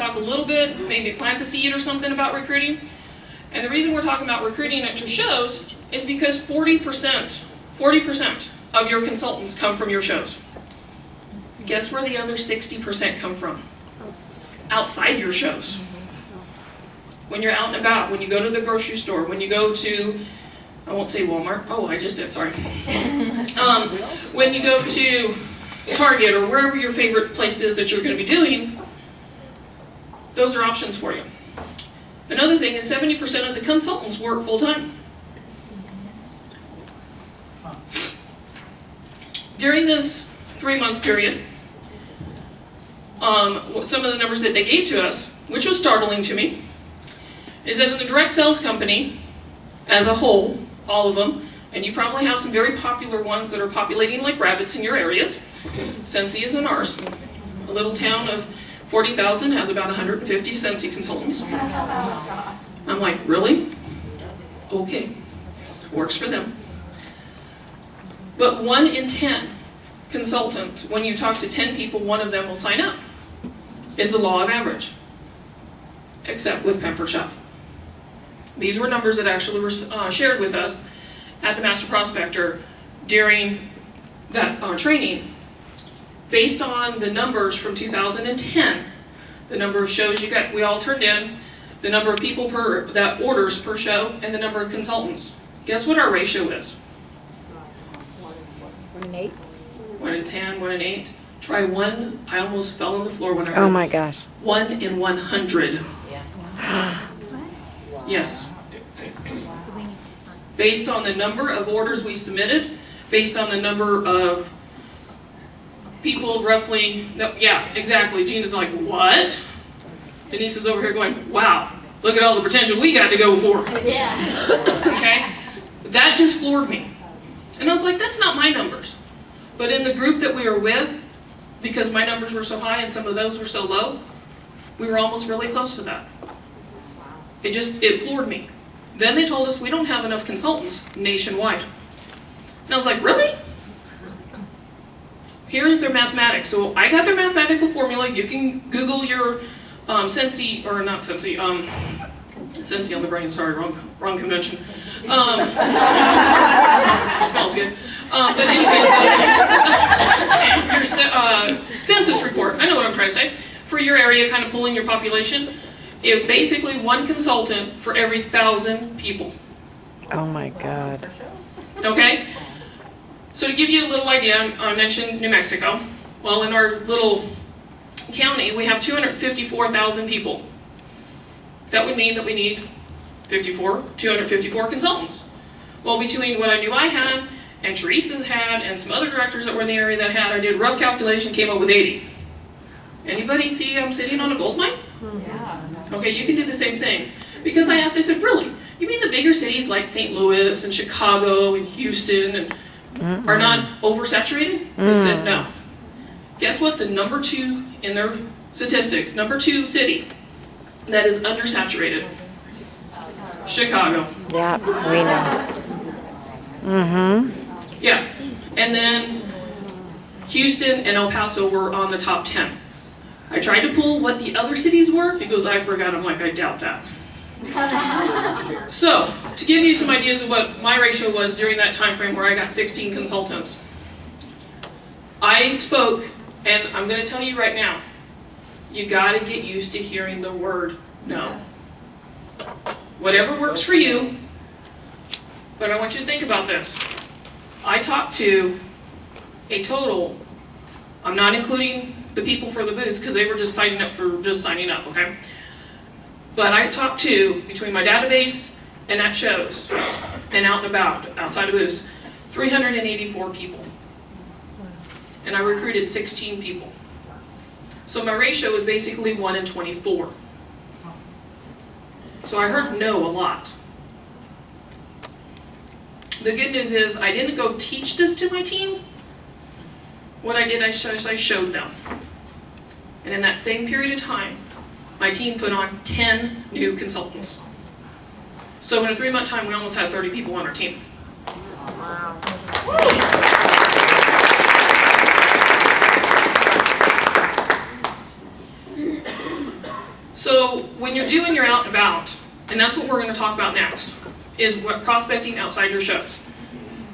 talk a little bit, maybe plant a seed or something about recruiting. And the reason we're talking about recruiting at your shows is because 40% of your consultants come from your shows. Guess where the other 60% come from? Outside your shows. When you're out and about, when you go to the grocery store, when you go to, I won't say Walmart, oh I just did, sorry. When you go to Target or wherever your favorite place is that you're going to be doing, those are options for you. Another thing is 70% of the consultants work full-time. During this 3-month period, some of the numbers that they gave to us, which was startling to me, is that in the direct sales company, as a whole, all of them, and you probably have some very popular ones that are populating like rabbits in your areas. Sensi is in ours. A little town of 40,000 has about 150 Sensi consultants. I'm like, really? Okay, works for them. But 1 in 10 consultants, when you talk to 10 people, 1 of them will sign up, is the law of average, except with Pampered Chef. These were numbers that actually were shared with us at the Master Prospector during that training. Based on the numbers from 2010, the number of shows we all turned in, the number of people that orders per show, and the number of consultants. Guess what our ratio is? 1 in 8. 1 in 10, 1 in 8. Try 1. I almost fell on the floor when I heard Oh my this. gosh. 1 in 100. Yeah. Yes. Based on the number of orders we submitted, based on the number of people roughly, yeah, exactly. Gina's like, what? Denise is over here going, wow, look at all the potential we got to go for. Yeah. Okay? That just floored me. And I was like, that's not my numbers. But in the group that we were with, because my numbers were so high and some of those were so low, we were almost really close to that. It floored me. Then they told us we don't have enough consultants nationwide. And I was like, really? Here's their mathematics. So I got their mathematical formula. You can Google your Sensi, or not Sensi, Sensi on the brain, sorry, wrong convention. Smells good. But anyways, your census report, I know what I'm trying to say, for your area, kind of pulling your population. It basically 1 consultant for every 1,000 people. Oh my God. Okay? So to give you a little idea, I mentioned New Mexico. Well, in our little county, we have 254,000 people. That would mean that we need 254 consultants. Well, between what I knew I had, and Teresa had, and some other directors that were in the area that had, I did a rough calculation, came up with 80. Anybody see I'm sitting on a gold mine? Yeah. Okay, you can do the same thing. Because I asked, I said, really? You mean the bigger cities like St. Louis and Chicago and Houston are not oversaturated? They said no. Guess what? The number 2 in their statistics, number 2 city that is undersaturated, Chicago. Yeah, we know. Yeah, and then Houston and El Paso were on the top 10. I tried to pull what the other cities were. He goes, I forgot. I'm like, I doubt that. So, to give you some ideas of what my ratio was during that time frame where I got 16 consultants, I spoke, and I'm going to tell you right now, you got to get used to hearing the word no. Whatever works for you, but I want you to think about this. I talked to a total, I'm not including the people for the booths because they were just signing up for just signing up, okay? But I talked to, between my database and at shows, and out and about, outside of booths, 384 people. And I recruited 16 people. So my ratio was basically 1 in 24. So I heard no a lot. The good news is I didn't go teach this to my team. What I did, I showed them. And in that same period of time, my team put on 10 new consultants. So in a 3-month time, we almost had 30 people on our team. Wow. So when you're doing your out and about, and that's what we're going to talk about next, is what prospecting outside your shows.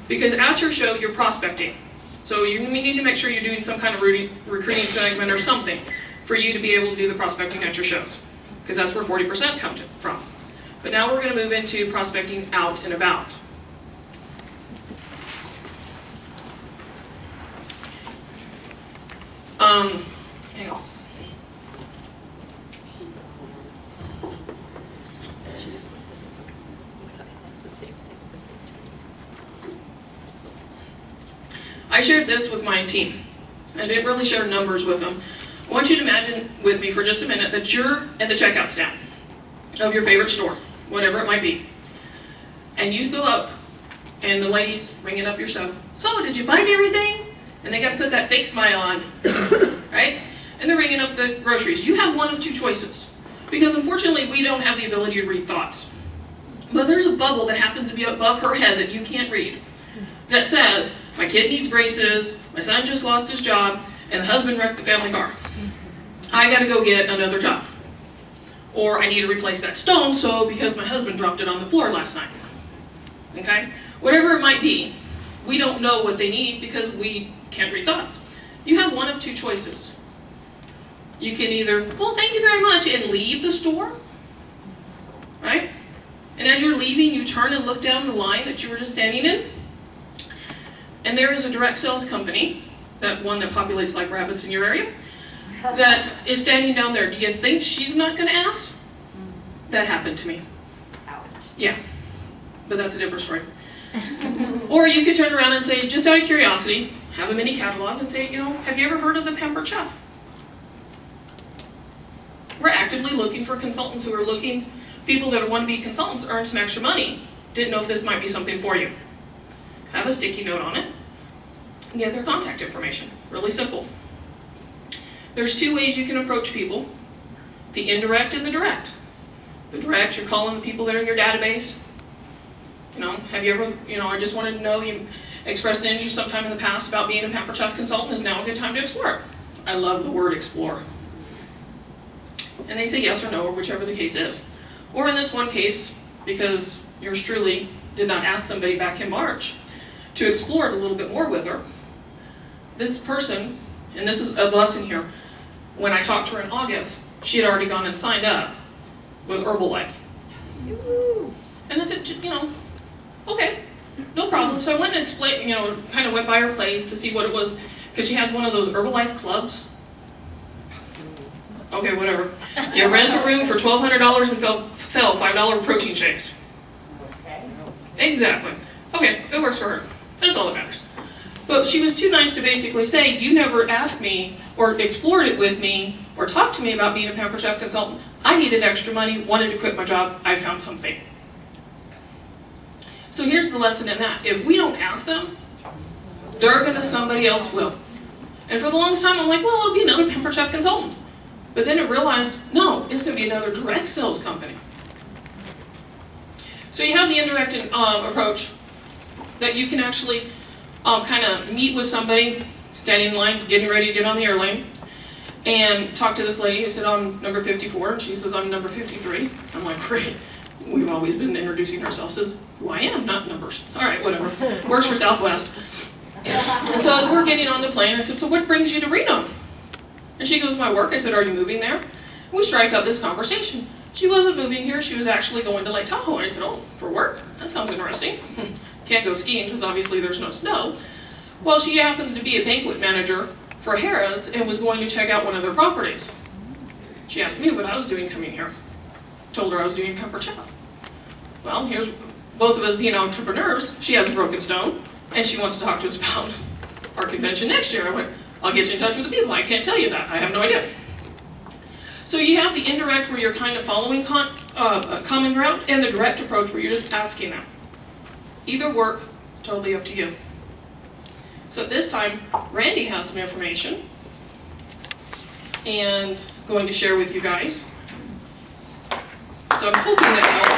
Because at your show, you're prospecting. So you need to make sure you're doing some kind of recruiting segment or something for you to be able to do the prospecting at your shows. Because that's where 40% comes from. But now we're going to move into prospecting out and about. Hang on. I shared this with my team. I didn't really share numbers with them. I want you to imagine with me for just a minute that you're at the checkout stand of your favorite store, whatever it might be. And you go up, and the lady's ringing up your stuff. So, did you find everything? And they got to put that fake smile on, right? And they're ringing up the groceries. You have one of two choices. Because unfortunately, we don't have the ability to read thoughts. But there's a bubble that happens to be above her head that you can't read that says, my kid needs braces, my son just lost his job, and the husband wrecked the family car. I gotta go get another job. Or I need to replace that stone because my husband dropped it on the floor last night. Okay? Whatever it might be, we don't know what they need because we can't read thoughts. You have one of two choices. You can either, well, thank you very much, and leave the store, right? And as you're leaving, you turn and look down the line that you were just standing in, and there is a direct sales company, that one that populates like rabbits in your area, that is standing down there. Do you think she's not going to ask? That happened to me. Ouch. Yeah, but that's a different story. Or you could turn around and say, just out of curiosity, have a mini catalog and say, have you ever heard of the Pampered Chef? We're actively looking for consultants who are looking, people that want to be consultants to earn some extra money. Didn't know if this might be something for you. Have a sticky note on it. And get their contact information. Really simple. There's two ways you can approach people. The indirect and the direct. The direct, you're calling the people that are in your database. Have you ever, I just wanted to know, you expressed an interest sometime in the past about being a Pampered Chef consultant. Is now a good time to explore it? I love the word explore. And they say yes or no, or whichever the case is. Or in this one case, because yours truly did not ask somebody back in March to explore it a little bit more with her, this person, and this is a lesson here, when I talked to her in August, she had already gone and signed up with Herbalife. And I said, okay, no problem. So I went and explained, kind of went by her place to see what it was, because she has one of those Herbalife clubs. Okay, whatever. You rent a room for $1,200 and sell $5 protein shakes. Okay. Exactly. Okay, it works for her. That's all that matters. But she was too nice to basically say, you never asked me or explored it with me or talked to me about being a Pampered Chef consultant. I needed extra money, wanted to quit my job, I found something. So here's the lesson in that. If we don't ask them, somebody else will. And for the longest time, I'm like, well, it'll be another Pampered Chef consultant. But then I realized, no, it's going to be another direct sales company. So you have the indirect approach that you can actually kind of meet with somebody, standing in line, getting ready to get on the airplane, and talk to this lady who said, I'm number 54, and she says, I'm number 53. I'm like, great. We've always been introducing ourselves as who I am, not numbers. All right, whatever. Works for Southwest. And so as we're getting on the plane, I said, so what brings you to Reno? And she goes, my work. I said, are you moving there? We strike up this conversation. She wasn't moving here. She was actually going to Lake Tahoe. And I said, oh, for work? That sounds interesting. Can't go skiing because obviously there's no snow. Well, she happens to be a banquet manager for Harrah's and was going to check out one of their properties. She asked me what I was doing coming here. Told her I was doing Pampered Chef. Well, here's both of us being entrepreneurs. She has a broken stone, and she wants to talk to us about our convention next year. I went, I'll get you in touch with the people. I can't tell you that. I have no idea. So you have the indirect where you're kind of following common ground, and the direct approach where you're just asking them. Either work, totally up to you. So at this time, Randy has some information and going to share with you guys. So I'm hoping that helps.